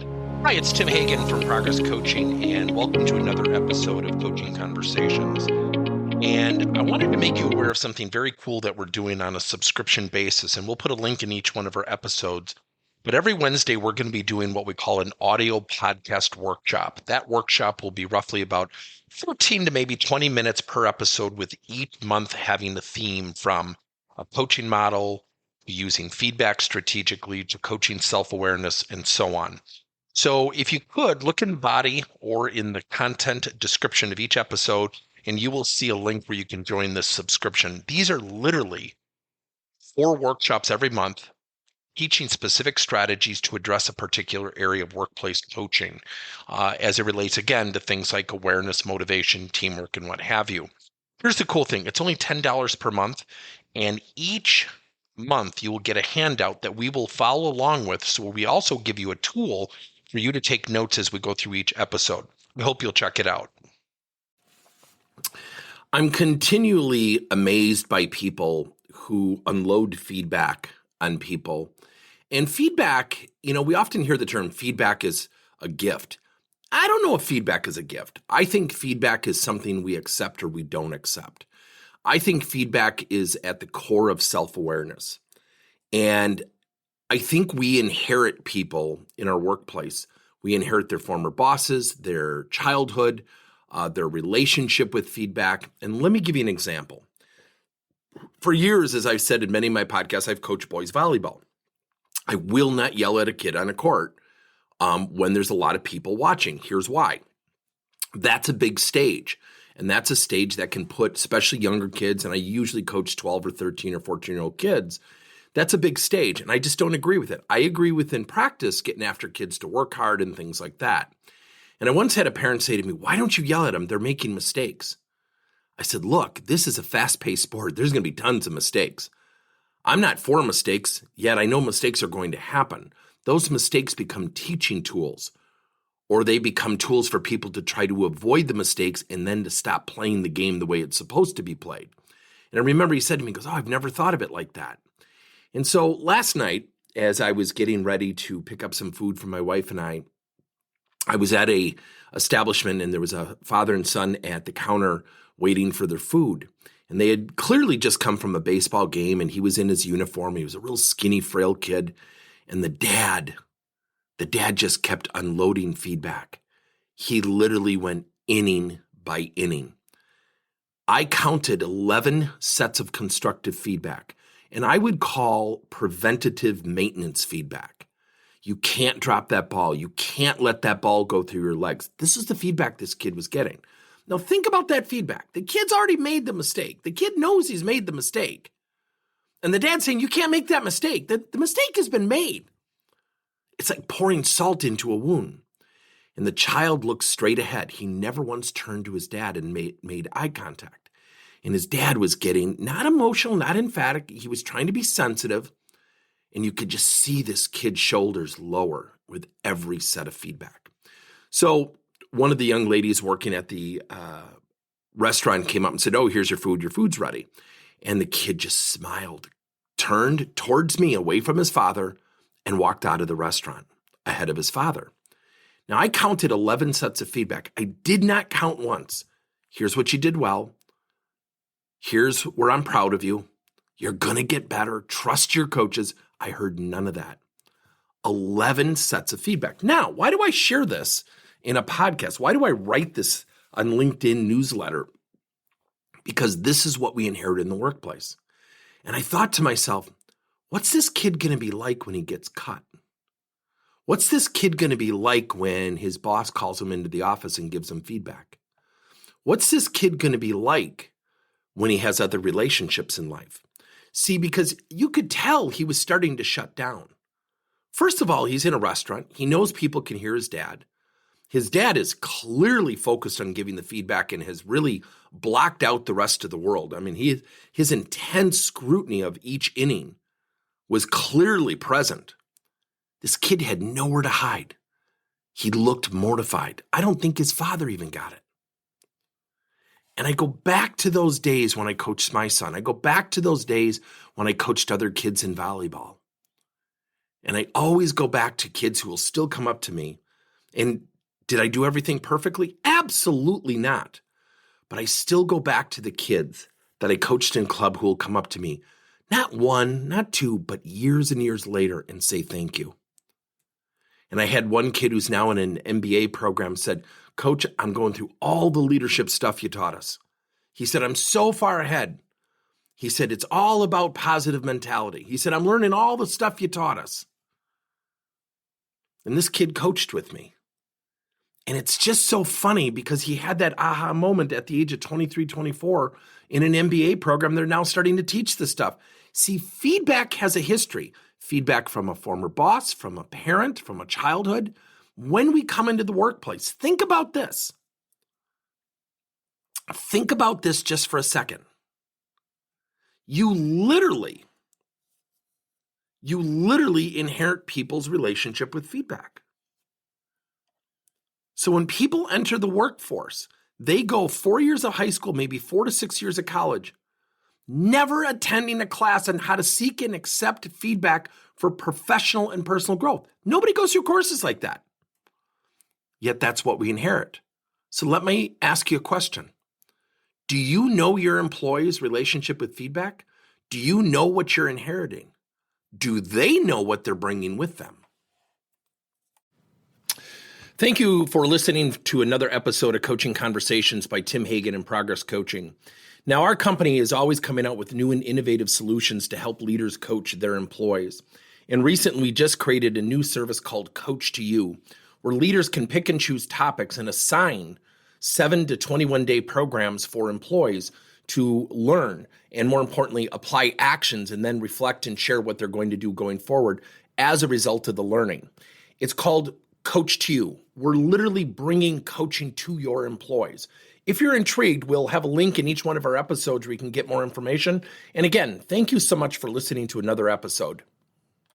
Hi, it's Tim Hagen from Progress Coaching, and welcome to another episode of Coaching Conversations. And I wanted to make you aware of something very cool that we're doing on a subscription basis, and we'll put a link in each one of our episodes. But every Wednesday, we're going to be doing what we call an audio podcast workshop. That workshop will be roughly about 14 to maybe 20 minutes per episode, with each month having a theme from a coaching model, using feedback strategically, to coaching self-awareness, and so on. So if you could, look in the body or in the content description of each episode, and you will see a link where you can join this subscription. These are literally 4 workshops every month, teaching specific strategies to address a particular area of workplace coaching, as it relates, again, to things like awareness, motivation, teamwork, and what have you. Here's the cool thing. It's only $10 per month, and each month you will get a handout that we will follow along with. So we also give you a tool for you to take notes as we go through each episode. We hope you'll check it out. I'm continually amazed by people who unload feedback on people. And feedback, we often hear the term feedback is a gift. I don't know if feedback is a gift. I think feedback is something we accept or we don't accept. I think feedback is at the core of self-awareness. And I think we inherit people in our workplace. We inherit their former bosses, their childhood, their relationship with feedback. And let me give you an example. For years, as I've said in many of my podcasts, I've coached boys volleyball. I will not yell at a kid on a court when there's a lot of people watching. Here's why. That's a big stage. And that's a stage that can put, especially younger kids, and I usually coach 12 or 13 or 14-year-old kids. That's a big stage, and I just don't agree with it. I agree with, in practice, getting after kids to work hard and things like that. And I once had a parent say to me, "Why don't you yell at them? They're making mistakes." I said, "Look, this is a fast-paced sport. There's going to be tons of mistakes. I'm not for mistakes, yet I know mistakes are going to happen. Those mistakes become teaching tools, or they become tools for people to try to avoid the mistakes and then to stop playing the game the way it's supposed to be played." And I remember he said to me, he goes, "Oh, I've never thought of it like that." And so last night, as I was getting ready to pick up some food for my wife and I was at a establishment, and there was a father and son at the counter waiting for their food. And they had clearly just come from a baseball game, and he was in his uniform. He was a real skinny, frail kid. And the dad just kept unloading feedback. He literally went inning by inning. I counted 11 sets of constructive feedback. And I would call preventative maintenance feedback. You can't drop that ball. You can't let that ball go through your legs. This is the feedback this kid was getting. Now think about that feedback. The kid's already made the mistake. The kid knows he's made the mistake. And the dad's saying, "You can't make that mistake. The mistake has been made." It's like pouring salt into a wound. And the child looks straight ahead. He never once turned to his dad and made eye contact. And his dad was getting not emotional, not emphatic. He was trying to be sensitive. And you could just see this kid's shoulders lower with every set of feedback. So one of the young ladies working at the restaurant came up and said, "Oh, here's your food. Your food's ready." And the kid just smiled, turned towards me away from his father, and walked out of the restaurant ahead of his father. Now, I counted 11 sets of feedback. I did not count once. Here's what you did well. Here's where I'm proud of you. You're going to get better. Trust your coaches. I heard none of that. 11 sets of feedback. Now, why do I share this in a podcast? Why do I write this on LinkedIn newsletter? Because this is what we inherit in the workplace. And I thought to myself, what's this kid going to be like when he gets cut? What's this kid going to be like when his boss calls him into the office and gives him feedback? What's this kid going to be like when he has other relationships in life? See, because you could tell he was starting to shut down. First of all, he's in a restaurant. He knows people can hear his dad. His dad is clearly focused on giving the feedback and has really blocked out the rest of the world. I mean, his intense scrutiny of each inning was clearly present. This kid had nowhere to hide. He looked mortified. I don't think his father even got it. And I go back to those days when I coached my son. I go back to those days when I coached other kids in volleyball. And I always go back to kids who will still come up to me. And did I do everything perfectly? Absolutely not. But I still go back to the kids that I coached in club who will come up to me, not one, not two, but years and years later and say thank you. And I had one kid who's now in an MBA program said, Coach, I'm going through all the leadership stuff you taught us. He said, I'm so far ahead. He said, it's all about positive mentality. He said, I'm learning all the stuff you taught us. And this kid coached with me. And it's just so funny because he had that aha moment at the age of 23, 24 in an MBA program. They're now starting to teach this stuff. See, feedback has a history. Feedback from a former boss, from a parent, from a childhood. When we come into the workplace, think about this. Think about this just for a second. You literally inherit people's relationship with feedback. So when people enter the workforce, they go 4 years of high school, maybe 4 to 6 years of college, never attending a class on how to seek and accept feedback for professional and personal growth. Nobody goes through courses like that. Yet that's what we inherit. So let me ask you a question. Do you know your employees' relationship with feedback? Do you know what you're inheriting? Do they know what they're bringing with them? Thank you for listening to another episode of Coaching Conversations by Tim Hagen and Progress Coaching. Now, our company is always coming out with new and innovative solutions to help leaders coach their employees. And recently, we just created a new service called Coach to You, where leaders can pick and choose topics and assign 7 to 21-day programs for employees to learn and, more importantly, apply actions and then reflect and share what they're going to do going forward as a result of the learning. It's called Coach to You. We're literally bringing coaching to your employees. If you're intrigued, we'll have a link in each one of our episodes where you can get more information. And again, thank you so much for listening to another episode.